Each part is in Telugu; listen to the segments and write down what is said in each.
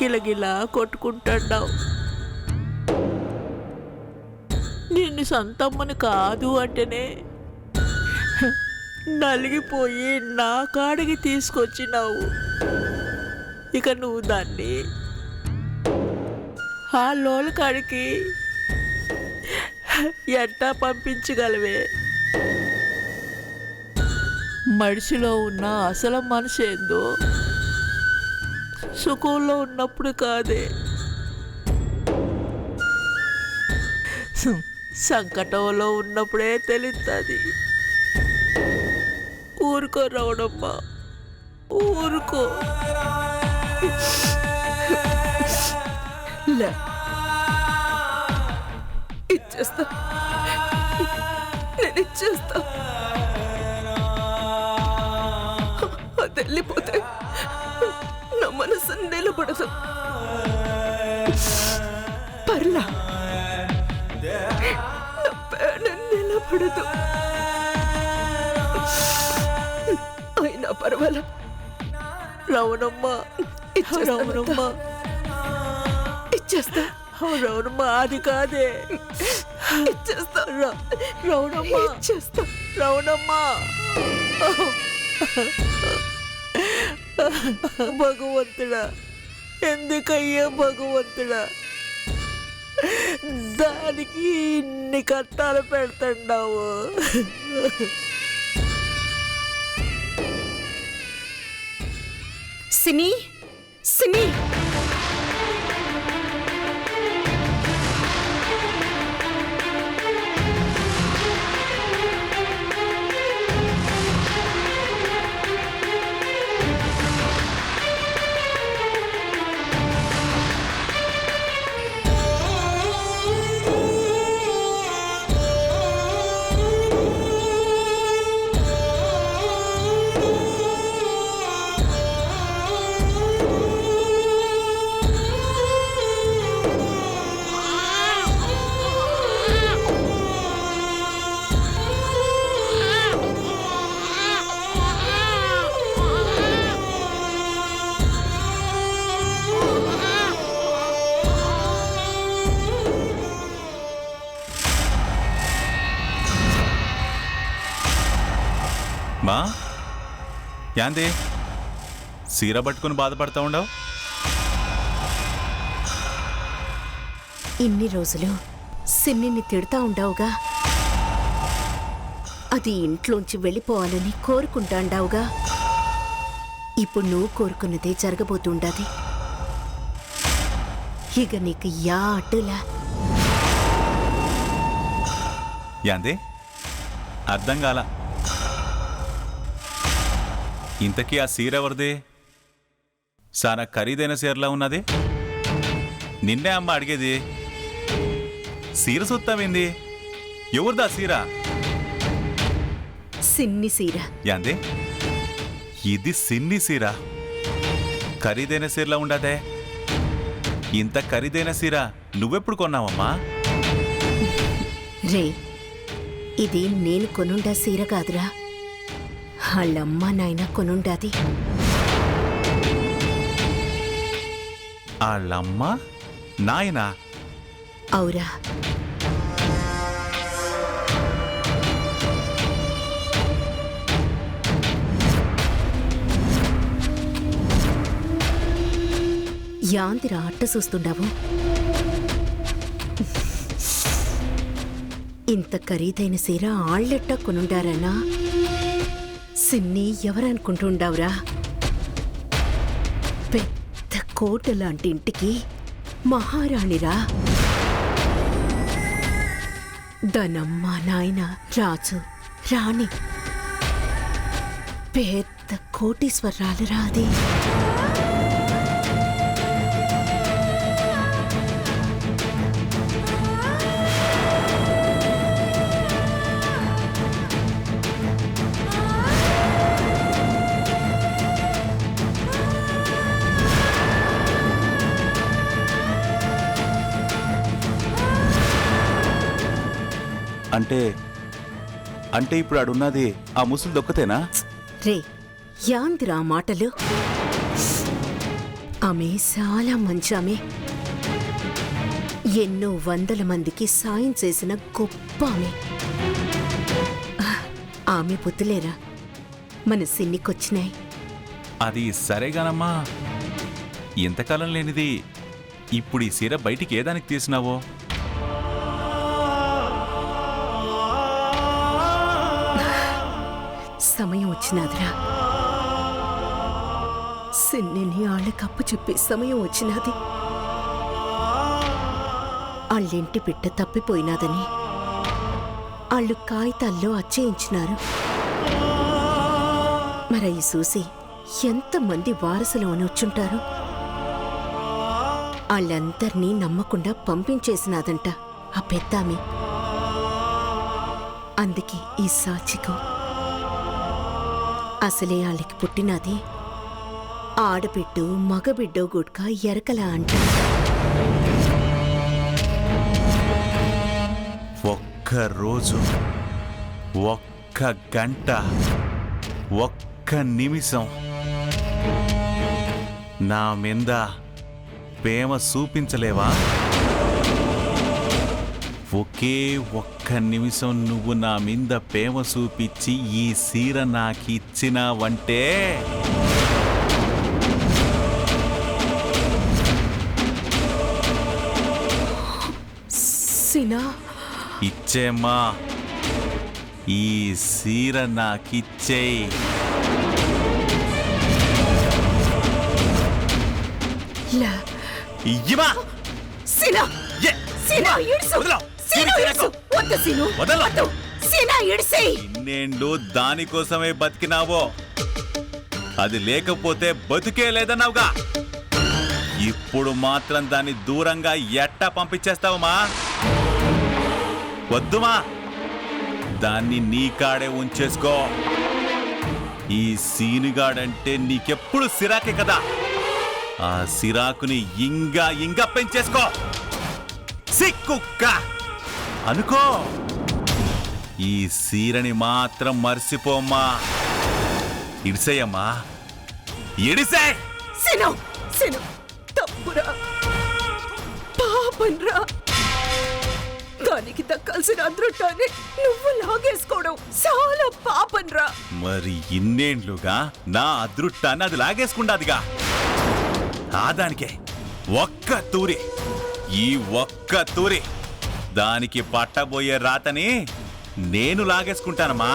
గిలగిలా కొట్టుకుంటున్నావు. నిన్ను సొంతమ్మని కాదు అంటేనే నలిగిపోయి నా కాడికి తీసుకొచ్చినావు. ఇక నువ్వు దాన్ని ఆ లోల కాడికి ఎట్టా పంపించగలవే? మనిషిలో ఉన్న అసలు మనిషి ఏందో సుఖంలో ఉన్నప్పుడు కాదే, సంకటంలో ఉన్నప్పుడే తెలుస్తుంది. ఊరుకో రావడమ్మా, ఊరుకో. లే, ఇచ్చేస్తా, నేను ఇచ్చేస్తా. అది వెళ్ళిపోతే నా మనసు నిలబడదు. పర్లా, నా పేడ నిలబడదు. అయినా పర్వాలా, రవణమ్మ, రవణమ్మ, ఇచ్చేస్తా. రవణమ్మ, అది కాదే, ఇచ్చేస్తా. రవణమ్మ, ఇచ్చేస్తా. రవణమ్మ. భగవంతుడా, ఎందుకయ్యా భగవంతుడా దానికి ఇన్ని కట్టాలు పెడుతున్నావు? సినీ, సినీ, మా యాందే సీర పట్టుకుని బాధపడతా ఉండవు? ఇన్ని రోజులు సిన్నిని తిడతా ఉండావుగా, అది ఇంట్లోంచి వెళ్ళిపోవాలని కోరుకుంటాండావుగా. ఇప్పుడు నువ్వు కోరుకున్నదే జరగబోతుండాది. ఇక నీకు యా అటులా. యాందే అర్థం కాల. ఇంతకీ ఆ సీర ఎవరిదే? చాలా ఖరీదైన సీరలా ఉన్నది. నిన్నే అమ్మ అడిగేది. సీర సొత్తావింది, ఎవరిదా సీర? సిన్ని సీర. యాందే ఇది సిన్ని సీర, ఖరీదైన సీరలా ఉండదే. ఇంత ఖరీదైన సీర నువ్వెప్పుడు కొన్నావమ్మా? రే, ఇది నేను కొనుండా సీర కాదురా, వాళ్ళమ్మ నాయన కొనుండాది. వాళ్ళమ్మ నాయనా? అవురా. యాందిరా అట్ట చూస్తుండావు? ఇంత ఖరీదైన సీర ఆళ్ళెట్టా కొనుండారనా? సిన్ని ఎవరనుకుంటుండావురా? పెద్ద కోట లాంటి ఇంటికి మహారాణిరా. దానమ్మ నాయన రాజు రాణి, పెద్ద కోటీశ్వరాలురా అది. అంటే అంటే ఇప్పుడు ఆడున్నది ఆ ముసులు దొక్కతేనా? రే, యాందిరా మాటలు? ఆమె చాలా మంచి ఆమె. ఎన్నో వందల మందికి సాయం చేసిన గొప్ప ఆమె. ఆమె బుద్ధులేరా మన సిన్నికొచ్చినాయి. అది సరేగానమ్మా, ఇంతకాలం లేనిది ఇప్పుడు ఈ సీర బయటికి ఏదానికి తీసినావో? సమయం వచ్చినాదిరా. సిన్నిని ఆళ్ళకప్పు చెప్పే సమయం వచ్చినది. ఆళ్ళింటి పిట్ట తప్పిపోయినాదని ఆళ్ళు కాగితాల్లో అచ్చేయించినారు. మరయి చూసి ఎంతమంది వారసులు అని వచ్చుంటారు. వాళ్ళందర్నీ నమ్మకుండా పంపించేసినాదంట ఆ పెద్దామె. అందుకే ఈ సాచికో అసలే వాళ్ళకి పుట్టినది ఆడబిడ్డో మగబిడ్డో గుడ్క ఎరకలా అంట. ఒక్క రోజు, ఒక్క గంట, ఒక్క నిమిషం నా మీద ప్రేమ చూపించలేవా? ఒకే ఒక్క నిమిషం నువ్వు నా మీద ప్రేమ చూపించి ఈ సీర నాకిచ్చినావంటే సినా ఇచ్చేమ్మా, ఈ సీర నాకిచ్చేయి. లా ఇయ్యమా. సినా ఏ, సినా ఇడ్సు. వదలు. సినా ఇడ్సు. వద్దు సిను. వదలు. వద్దు. సినా ఇడ్సేయ్. ఇన్నేండ్లు దానికోసమే బతికినావో, అది లేకపోతే బతుకే లేదన్నావుగా. ఇప్పుడు మాత్రం దాన్ని దూరంగా ఎట్టా పంపించేస్తావమ్మా? వద్దుమా, దాన్ని నీ కాడే ఉంచేసుకో. ఈ సీనుగాడంటే నీకెప్పుడు సిరాకే కదా, ఆ సిరాకుని ఇంకా పెంచేసుకో. సిక్కుక్క అనుకో, ఈ సీరని మాత్రం మర్చిపోమ్మా. ఇడిసేయమ్మా, ఇడిసే. సిను సిను తప్పురా, పాపన్రా. దానికి దక్కాల్సిన అదృష్టాన్ని నువ్వు లాగేసుకోవడం చాలా పాపన్రా. మరి ఇన్నేండ్లుగా నా అదృష్టాన్ని అది లాగేసుకుండాదిగా. దానికే ఒక్క తూరి, ఈ ఒక్క తూరి దానికి పట్టబోయే రాతని నేను లాగేసుకుంటానమ్మా.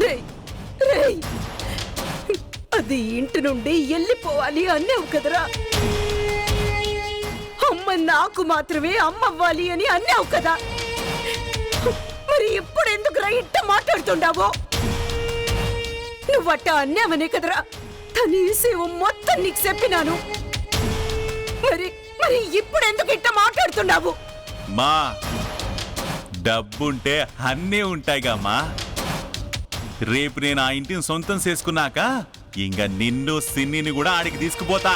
రేయ్ రేయ్, అది ఇంటి నుండి వెళ్ళిపోవాలి అన్నావు కదరా. అమ్మ నాకు మాత్రమే అమ్మవ్వాలి అని అన్నావు కదా. మరి ఇప్పుడు ఎందుకురా ఇట్ట మాట్లాడుతుండావో? నువ్వట్ట అన్నావనే కదరా కనీసం మొత్తం నీకు చెప్పినాను. మరి మరి ఇప్పుడు ఎందుకు ఇట్ట మాట్లాడుతున్నావు? మా డబ్బుంటే అన్నీ ఉంటాయిగామ్మా. రేపు నేను ఆ ఇంటిని సొంతం చేసుకున్నాక ఇంకా నిన్ను సిన్నిని కూడా ఆడికి తీసుకుపోతా.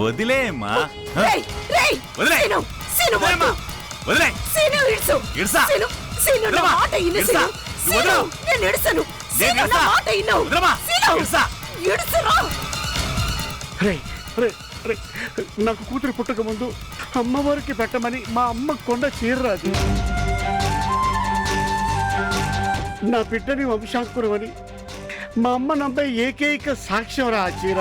వదిలేమ్మా. రేయ్ రేయ్, వదిలే. సిను సిను వద్దు. వదిలే. సిను ఇడ్సు. ఇడ్సా. సిను సిను నా మాట ఇను. ఇడ్సా. సిను వదలు. నేను ఇడ్సను. నేను సిను నా ఇడ్సా. మాట ఇను. వదలమ్మా. సిను ఇడ్సా. ఇడ్సురా. రే రే రే, నాకు కూతురు పుట్టక ముందు అమ్మవారికి పెట్టమని మా అమ్మ కొండ చీరరాది. నా బిడ్డని వంశాంకురమని మా అమ్మ నమ్మే ఏకైక సాక్ష్యం రా ఆ చీర.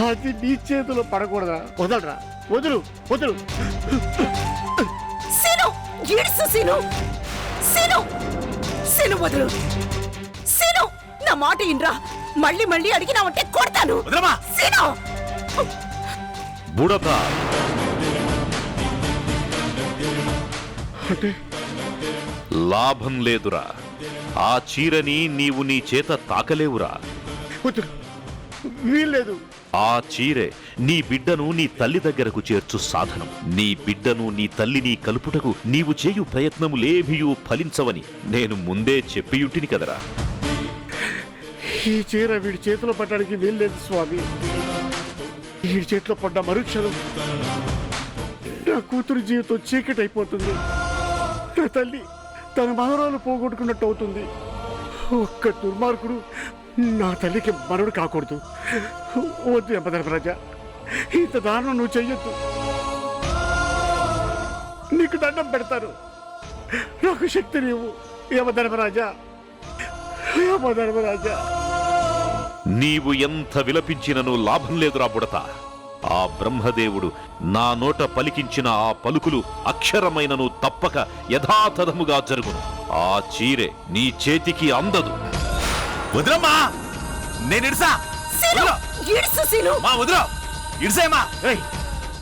అది నీ చేతిలో పడకూడదా? వదలరా, వదులు వదులు. సిను ఇడ్సు. సిను సిను సిను వదులు. సిను నా మాట ఇన్రా. మళ్ళీ మళ్ళీ అడిగినావంటే కొడతాను. వదలమ్మా. సిను బుడత అంటే లాభం లేదురా. ఆ చీరని నీవు నీ చేత తాకలేవురా. వదులు, వీల్లేదు. ఆ చీరే నీ బిడ్డను నీ తల్లి దగ్గరకు చేర్చు సాధనం. నీ బిడ్డను నీ తల్లిని కలుపుటకు నీవు చేయు ప్రయత్నములేమియూ ఫలించవని నేను ముందే చెప్పియుంటిని కదరా. ఈ చీర వీడి చేతిలో పడడానికి వీల్లేదు స్వామి. వీడి చేతిలో పడ్డ మరుక్షణం నా కూతురు జీవితం చీకటి అయిపోతుంది. నా తల్లి తన మనవరాలు పోగొట్టుకున్నట్టు అవుతుంది. ఒక్క దుర్మార్గుడు నా తల్లికి మరుడు కాకూడదు. వద్దు యమధర్మరాజా, ఇంత దారుణం నువ్వు చెయ్యొద్దు. నీకు దండం పెడతాను, నాకు శక్తి నీవు యమధర్మరాజా, యమధర్మరాజా. నీవు ఎంత విలపించినను లాభం లేదురా బుడత. ఆ బ్రహ్మదేవుడు నా నోట పలికించిన ఆ పలుకులు అక్షరమైనను తప్పక యథాతథముగా జరుగును. ఆ చీరె నీ చేతికి అందదు. వదిలమ్మా, నేను ఇడుసా. Scene, ఇడుసు scene. మా వదిలో ఇడుసేమా. రేయ్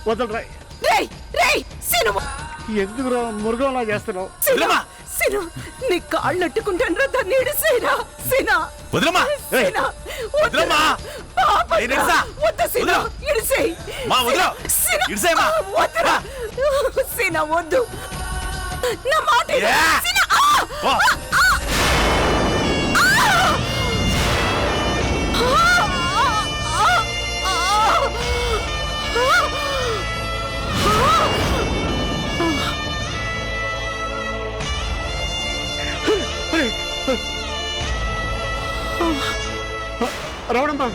వదలరా. రేయ్ రేయ్ సీను, ఎందుకురా మురుగంలా చేస్తున్నావు? సీను, సీను, నీ కాళ్ళు అట్టుకుంటాను రా, దాన్ని ఇడిసేరా సీనా. వదిలమ్మా, సీనా, వదిలమ్మా. పాపం నేను ఇడుసా. వద్దు సీనా, వదిలు. ఇడిసేయ్. మా వదిలో సీనా, ఇడుసేమా. వద్దురా సీనా, వద్దు. నా మాట విను. ఏ? సీనా, ఓ. రావడమ్మా.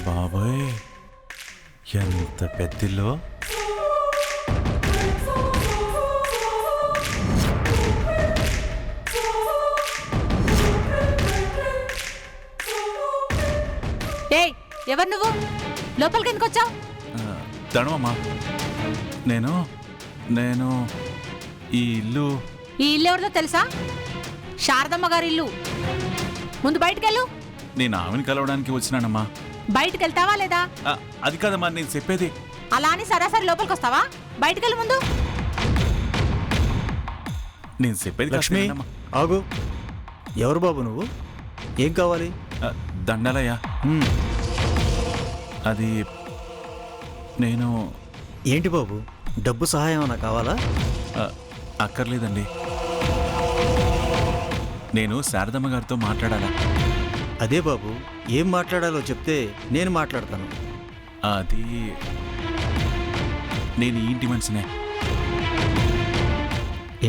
బాబోయ్, ఎంత పెద్దిల్లో. ఏయ్, ఎవరు నువ్వు? లోపలికి ఎందుకు వచ్చావు? ధనమమ్మా, నేను నేను ఈ ఇల్లు. ఈ ఇల్లు ఎవరిదో తెలుసా? శారదమ్మ గారి ఇల్లు. ముందు బయటకెళ్ళు. నేను ఆమెను కలవడానికి వచ్చినానమ్మా. బయటకు వెళ్తావా లేదా? అది కాదమ్మా నేను చెప్పేది. అలా అని సరాసరి లోపలికి వస్తావా? బయటకెళ్ళు ముందు. నేను చెప్పేది కాస్త లక్ష్మి వినమ్మా. ఆగు. ఎవరు బాబు నువ్వు? ఏం కావాలి? దండాలయ్యా. అది నేను. ఏంటి బాబు, డబ్బు సహాయం ఏమైనా కావాలా? అక్కర్లేదండి, నేను శారదమ్మ గారితో మాట్లాడాలా. అదే బాబు, ఏం మాట్లాడాలో చెప్తే నేను మాట్లాడతాను. అది నేను ఈ ఇంటి మనిషినే.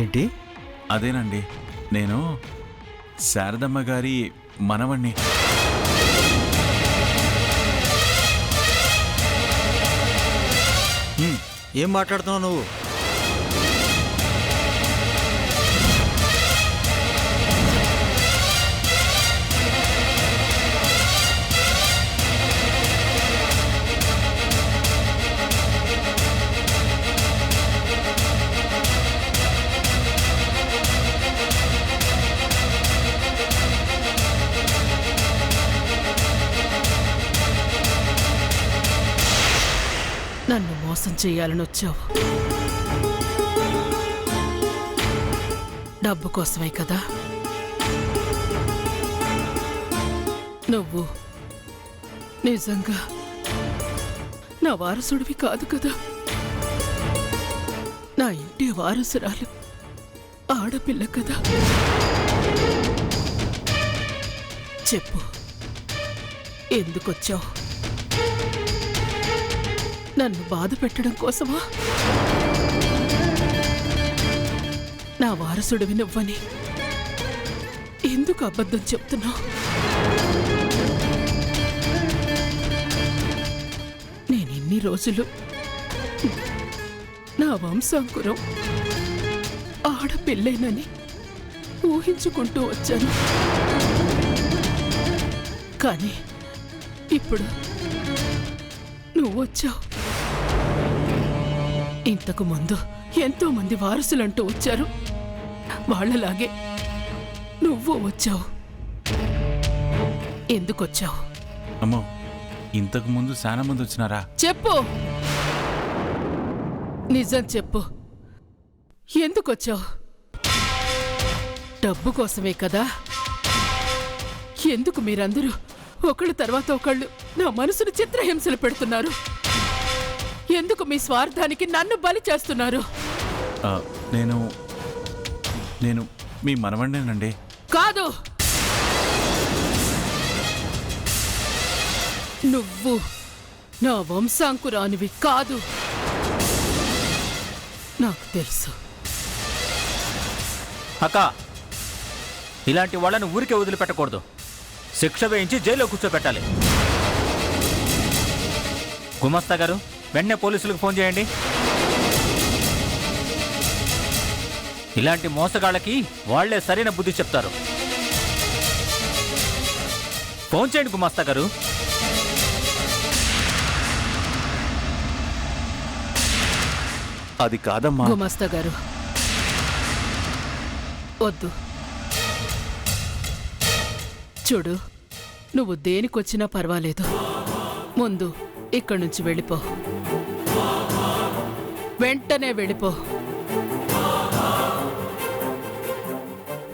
ఏంటి? అదేనండి, నేను శారదమ్మ గారి మనవణ్ణి. ఏం మాట్లాడుతున్నావు నువ్వు? నన్ను మోసం చేయాలని వచ్చావు. డబ్బు కోసమే కదా? నువ్వు నిజంగా నా వారసుడివి కాదు కదా? నా ఇంటి వారసురాలు ఆడపిల్ల కదా? చెప్పు, ఎందుకొచ్చావు? నన్ను బాధ పెట్టడం కోసమా? నా వారసుడివి నువ్వని ఎందుకు అబద్ధం చెప్తున్నావు? నేనిన్ని రోజులు నా వంశాంకురం ఆడపిల్లేనని ఊహించుకుంటూ వచ్చాను. కానీ ఇప్పుడు నువ్వు వచ్చావు. ఇంతకు ముందు ఎంతో మంది వారసులంటూ వచ్చారు. వాళ్ళలాగే నువ్వు వచ్చావు. ఎందుకొచ్చావు? అమ్మో, ఇంతకు ముందు చాలా మంది వచ్చినారా? చెప్పు, నిజం చెప్పు. ఎందుకొచ్చావు? డబ్బు కోసమే కదా? ఎందుకు మీరందరూ ఒకళ్ళ తర్వాత ఒకళ్ళు నా మనసును చిత్రహింసలు పెడుతున్నారు? ఎందుకు మీ స్వార్థానికి నన్ను బలి చేస్తున్నారు? ఆ, నేను నేను మీ మనవణ్ణేనండి. కాదు, నువ్వు నా వంశాంకురానివి కాదు. నాకు తెలుసు. అక్క, ఇలాంటి వాళ్ళని ఊరికే వదిలిపెట్టకూడదు. శిక్ష వేయించి జైల్లో కూర్చోబెట్టాలి. గుమస్తా గారు, వెంటనే పోలీసులకు ఫోన్ చేయండి. ఇలాంటి మోసగాళ్ళకి వాళ్లే సరైన బుద్ధి చెప్తారు. ఫోన్ చేయండి గుమస్తా గారు. అది కాదమ్మా. గుమస్తా గారు, వద్దు. చూడు, నువ్వు దేనికొచ్చినా పర్వాలేదు. ముందు ఇక్కడి నుంచి వెళ్ళిపో. వెంటనే వెళ్ళిపో.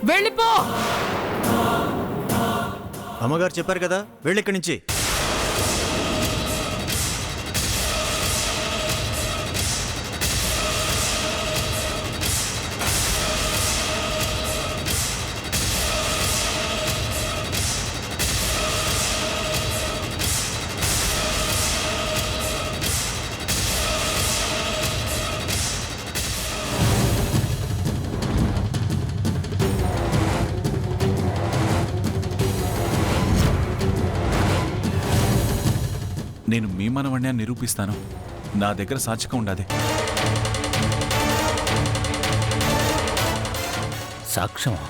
వెళ్ళిపో. అమ్మగారు చెప్పారు కదా, వెళ్ళి ఇక్కడి నుంచి. నేను మీ మనవణ్ణి అని నిరూపిస్తాను. నా దగ్గర సాక్ష్యం ఉండాది. సాక్ష్యమా?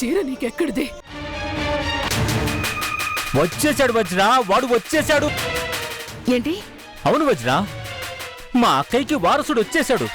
చీర నీకెక్కడిది? వచ్చేసాడు వజ్రా, వాడు వచ్చేసాడు. ఏంటి? అవును వజ్రా, మా అక్కయ్యకి వారసుడు వచ్చేసాడు.